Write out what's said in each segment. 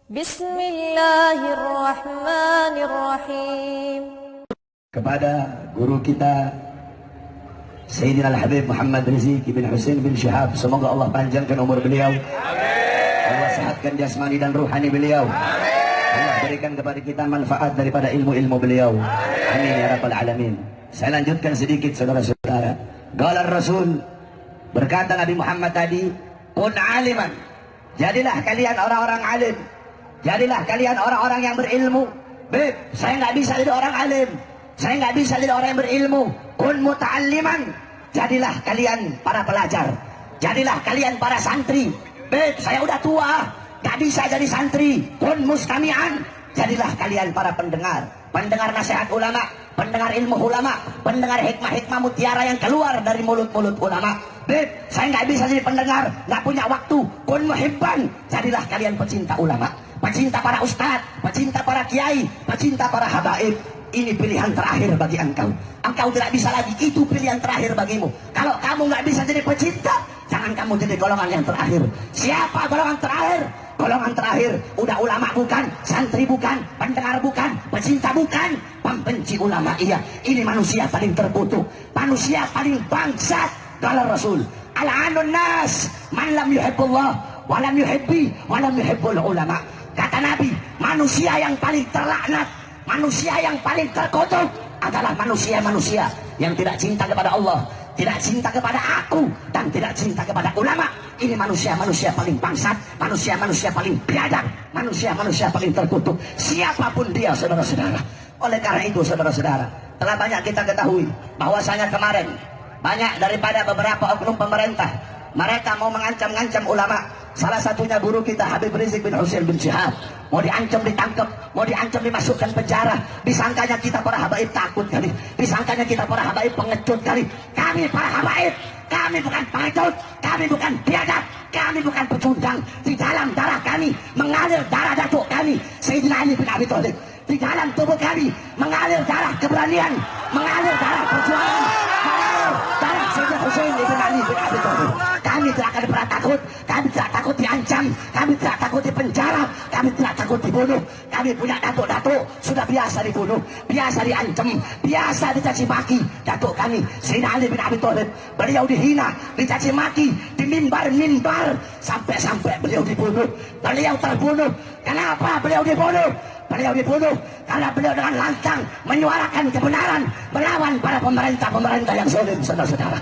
Bismillahirrahmanirrahim. Kepada guru kita Sayyidina Al-Habib Muhammad Rizik bin Husain bin Syihab, semoga Allah panjangkan umur beliau. Allah sehatkan jasmani dan ruhani beliau. Allah berikan kepada kita manfaat daripada ilmu-ilmu beliau. Amin ya rabbal alamin. Saya lanjutkan sedikit saudara-saudara. Qala Rasul, berkata Nabi Muhammad tadi, kun aliman, jadilah kalian orang-orang alim, jadilah kalian orang-orang yang berilmu. Beb, saya nggak bisa jadi orang alim, saya nggak bisa jadi orang yang berilmu. Kun muta'alliman, jadilah kalian para pelajar, jadilah kalian para santri. Beb, saya udah tua, nggak bisa jadi santri. Kun mustami'an, jadilah kalian para pendengar, pendengar nasihat ulama, pendengar ilmu ulama, pendengar hikmah-hikmah mutiara yang keluar dari mulut-mulut ulama. Beb, saya nggak bisa jadi pendengar, nggak punya waktu. Kun muhibban, jadilah kalian pecinta ulama, pecinta para ustadz, pecinta para kiai, pecinta para habaib. Ini pilihan terakhir bagi engkau. Engkau tidak bisa lagi, itu pilihan terakhir bagimu. Kalau kamu nggak bisa jadi pecinta, jangan kamu jadi golongan yang terakhir. Siapa golongan terakhir? Golongan terakhir, udah ulama bukan, santri bukan, pendengar bukan, pecinta bukan, pembenci ulama iya. Ini manusia paling terkutuk, manusia paling bangsat. Qala Rasul, al-anun nas man lam yuhibbullah wa lam yuhibbi wa lam yuhibbul ulama. Kata Nabi, manusia yang paling terlaknat, manusia yang paling terkutuk adalah manusia-manusia yang tidak cinta kepada Allah, tidak cinta kepada aku, dan tidak cinta kepada ulama. Ini manusia-manusia paling bangsat, manusia-manusia paling biadab, manusia-manusia paling terkutuk, siapapun dia, saudara-saudara. Oleh karena itu, saudara-saudara, telah banyak kita ketahui bahwasanya kemarin banyak daripada beberapa oknum pemerintah, mereka mau mengancam-ngancam ulama. Salah satunya guru kita Habib Rizik bin Husain bin Syihab, mau diancam ditangkap, mau diancam dimasukkan penjara. Disangkanya kita para habaib takut kali, disangkanya kita para habaib pengecut kali. Kami para habaib, kami bukan pengecut, kami bukan biadab, kami bukan pecundang. Di dalam darah kami mengalir darah datuk kami Sayyidina Ali bin Abi Thalib. Di dalam tubuh kami mengalir darah keberanian, mengalir darah perjuangan, mengalir darah Sayyidina Husain bin Ali bin Abi Thalib. Kami tidak akan pernah takut, kami tidak takut diancam, kami tidak takut dipenjara, kami tidak takut dibunuh. Kami punya datuk-datuk sudah biasa dibunuh, biasa diancam, biasa dicaci maki. Datuk kami Sayyidina Ali bin Abi Thalib, beliau dihina, dicaci maki di mimbar-mimbar, sampai-sampai beliau dibunuh, beliau terbunuh. Kenapa beliau dibunuh? Beliau dibunuh karena beliau dengan lantang menyuarakan kebenaran, melawan para pemerintah-pemerintah yang zalim, saudara-saudara.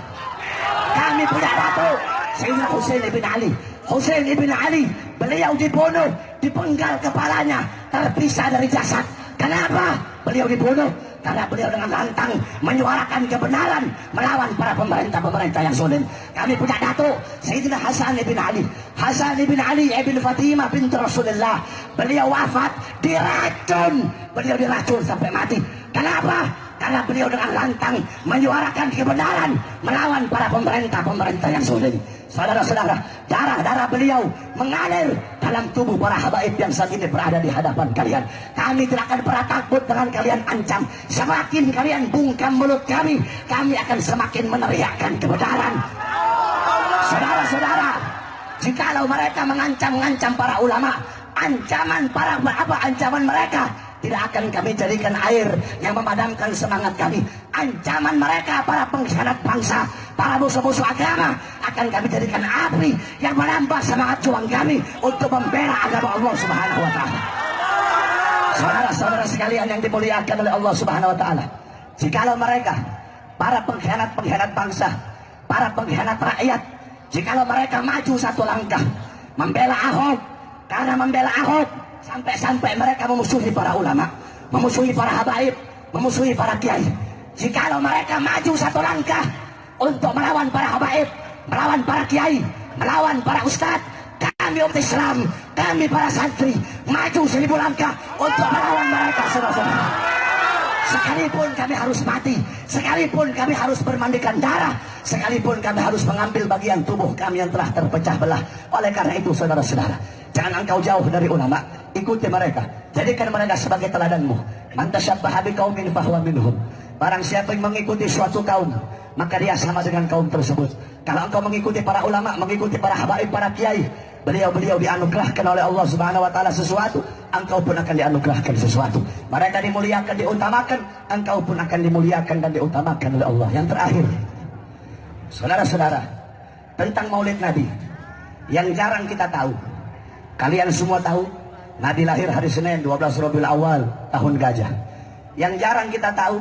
Kami punya datuk Sayyidina Husain bin Ali. Husain bin Ali, beliau dibunuh, dipenggal kepalanya, terpisah dari jasad. Kenapa beliau dibunuh? Karena beliau dengan lantang menyuarakan kebenaran, melawan para pemerintah-pemerintah yang zalim. Kami punya datuk Sayyidina Hasan bin Ali. Hasan bin Ali ibn Fatimah binti Rasulullah, beliau wafat diracun, beliau diracun sampai mati. Kenapa? Karena beliau dengan lantang menyuarakan kebenaran, melawan para pemerintah-pemerintah yang zalim. Saudara-saudara, darah-darah beliau mengalir dalam tubuh para habaib yang saat ini berada di hadapan kalian. Kami tidak akan pernah takut dengan kalian ancam. Semakin kalian bungkam mulut kami akan semakin meneriakkan kebenaran. Saudara-saudara, jikalau mereka mengancam-ngancam para ulama, ancaman mereka tidak akan kami jadikan air yang memadamkan semangat kami. Ancaman mereka para pengkhianat bangsa, para musuh-musuh agama, akan kami jadikan api yang menambah semangat juang kami untuk membela agama Allah Subhanahu wa Ta'ala. Saudara-saudara sekalian yang dimuliakan oleh Allah Subhanahu wa Ta'ala, jikalau mereka para pengkhianat bangsa, para pengkhianat rakyat, jikalau mereka maju satu langkah membela Ahok, karena membela Ahok sampai-sampai mereka memusuhi para ulama, memusuhi para habaib, memusuhi para kiai. Jikalau mereka maju satu langkah untuk melawan para habaib, melawan para kiai, melawan para ustadz, kami umat Islam, kami para santri maju 1000 langkah untuk melawan mereka, saudara-saudara. Sekalipun kami harus mati, sekalipun kami harus bermandikan darah, sekalipun kami harus mengambil bagian tubuh kami yang telah terpecah belah. Oleh karena itu, saudara-saudara, jangan engkau jauh dari ulama, ikuti mereka, jadikan mereka sebagai teladanmu. Man tasyabbaha biqaumin fahuwa minhum. Barang siapa yang mengikuti suatu kaum, maka dia sama dengan kaum tersebut. Kalau engkau mengikuti para ulama, mengikuti para habaib, para kiai, beliau dianugerahkan oleh Allah Subhanahu wa taala sesuatu, engkau pun akan dianugerahkan sesuatu. Mereka dimuliakan, diutamakan, engkau pun akan dimuliakan dan diutamakan oleh Allah. Yang terakhir, saudara-saudara, tentang Maulid Nabi yang jarang kita tahu. Kalian semua tahu Nabi lahir hari Senin 12 Rabiul Awal tahun Gajah. Yang jarang kita tahu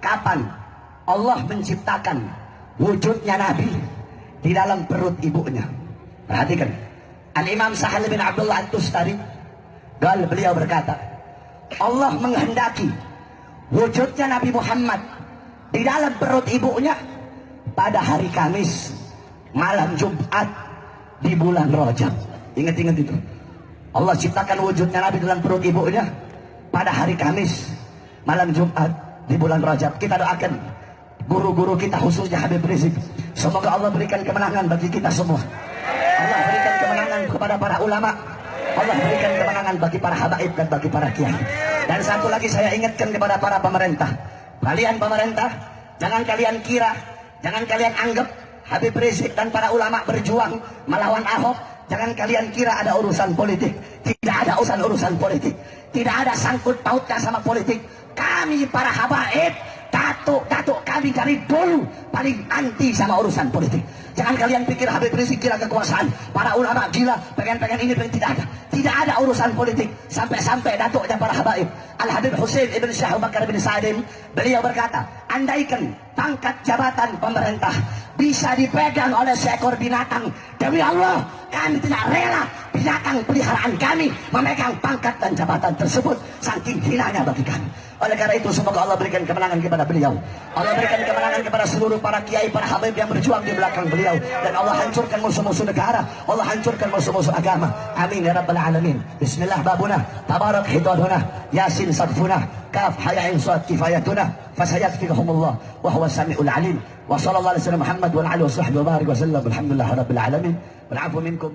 kapan Allah menciptakan wujudnya Nabi di dalam perut ibunya. Perhatikan, Al-Imam Sahal bin Abdullah At-Tustari, beliau berkata, Allah menghendaki wujudnya Nabi Muhammad di dalam perut ibunya pada hari Kamis malam Jumat di bulan Rajab. Ingat-ingat itu. Allah ciptakan wujudnya Nabi dalam perut ibunya pada hari Kamis malam Jumat di bulan Rajab. Kita doakan guru-guru kita, khususnya Habib Rizik, semoga Allah berikan kemenangan bagi kita semua. Allah berikan kemenangan kepada para ulama, Allah berikan kemenangan bagi para habaib dan bagi para kiai. Dan satu lagi saya ingatkan kepada para pemerintah, kalian pemerintah, jangan kalian kira, jangan kalian anggap Habib Rizik dan para ulama berjuang melawan Ahok, jangan kalian kira ada urusan politik. Tidak ada urusan politik, tidak ada sangkut pautnya sama politik. Kami para habaib, datuk kami dari dulu paling anti sama urusan politik. Jangan kalian pikir Habib Rizik gila kekuasaan, para ulama gila pengen ini, tidak ada. Tidak ada urusan politik. Sampai-sampai datuknya para habaib, Al-Habib Husain ibn Syekh Bakar bin Sa'dim, beliau berkata, andaikan pangkat jabatan pemerintah bisa dipegang oleh seekor binatang, demi Allah kami tidak rela binatang peliharaan kami memegang pangkat dan jabatan tersebut, saking hinanya bagi kami. Oleh karena itu semoga Allah berikan kemenangan kepada beliau, Allah berikan kemenangan kepada seluruh para kiai, para habib yang berjuang di belakang beliau, dan Allah hancurkan musuh-musuh negara, Allah hancurkan musuh-musuh agama. Amin ya rabbal alamin. Bismillah babuna, tabarak hidaduna, yasin sadfuna, kaf hayain suat kifayatuna, fasayakfikahumullah wa huwa sami'ul alim. Wa sallallahu alaihi wasallam Muhammad wa ala alihi wa sahbihi wa barik wa sallam. Alhamdulillah rabbil alamin. Wal afu minkum.